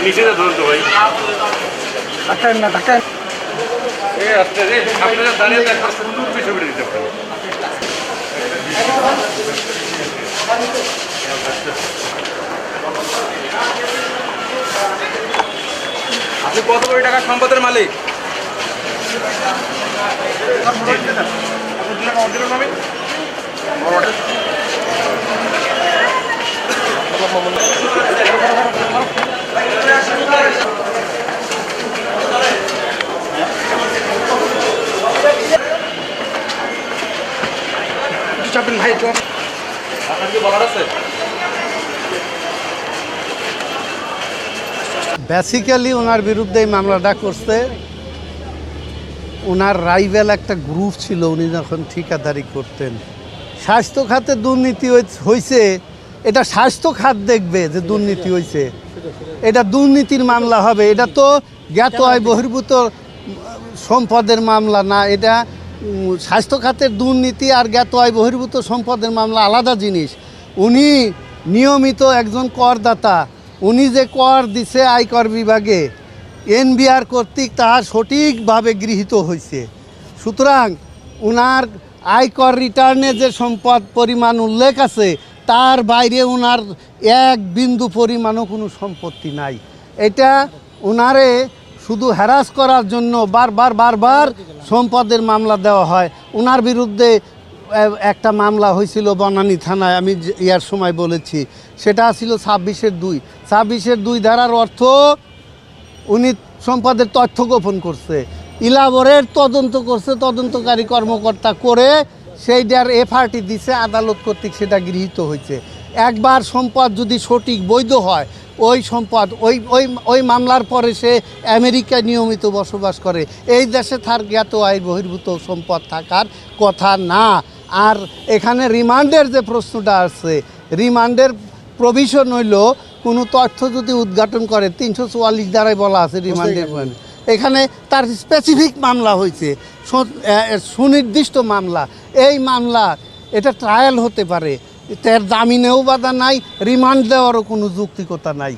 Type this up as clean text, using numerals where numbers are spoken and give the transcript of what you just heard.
নিচে ধরুন তো ভাই, ধাক্কায় না ধাক্কায় আপনারা দাঁড়িয়ে একটা সুন্দর বিষয় করে দিতে পারেন। আপনি কত কোটি টাকার সম্পদের মালিক? চাপেন ভাই তো আপনার কি বলার আছে? বেসিক্যালি ওনার বিরুদ্ধে এই মামলাটা করছে ওনার রাইভেল একটা গ্রুপ ছিল। উনি যখন ঠিকাদারি করতেন, স্বাস্থ্য খাতে দুর্নীতি হয়েছে, এটা স্বাস্থ্য খাত দেখবে যে দুর্নীতি হয়েছে, এটা দুর্নীতির মামলা হবে। এটা তো জ্ঞাত আয় বহির্ভূত সম্পদের মামলা না, এটা স্বাস্থ্য খাতের দুর্নীতি আর জ্ঞাত আয় বহির্ভূত সম্পদের মামলা আলাদা জিনিস। উনি নিয়মিত একজন করদাতা, উনি যে কর দিছে আয়কর বিভাগে এনবিআর কর্তৃক তাহা সঠিকভাবে গৃহীত হয়েছে। সুতরাং উনার আয়কর রিটার্নে যে সম্পদ পরিমাণ উল্লেখ আছে তার বাইরে উনার এক বিন্দু পরিমাণও কোনো সম্পত্তি নাই। এটা উনারে শুধু হ্যারাস করার জন্য বারবার সম্পদের মামলা দেওয়া হয়। উনার বিরুদ্ধে একটা মামলা হয়েছিল বনানী থানায়, আমি ইয়ার সময় বলেছি, সেটা ছিল 26/2 ধারার অর্থ উনি সম্পদের তথ্য গোপন করছে, ইলাবরের তদন্ত করছে, তদন্তকারী কর্মকর্তা করে সেইটার এফআরটি দিছে, আদালত কর্তৃক সেটা গৃহীত হয়েছে। একবার সম্পদ যদি সঠিক বৈধ হয়, ওই সম্পদ ওই মামলার পরে সে আমেরিকায় নিয়মিত বসবাস করে, এই দেশে তার জ্ঞাত আয় বহির্ভূত সম্পদ থাকার কথা না। আর এখানে রিমান্ডের যে প্রশ্নটা আছে, রিমান্ডের প্রভিশন হইল কোনো তথ্য যদি উদ্ঘাটন করে 344 ধারায় বলা আছে রিমান্ডের। এখানে তার স্পেসিফিক মামলা হয়েছে, সুনির্দিষ্ট মামলা। এই মামলা এটা ট্রায়াল হতে পারে, তার জামিনেও বাধা নাই, রিমান্ড দেওয়ারও কোনো যৌক্তিকতা নাই।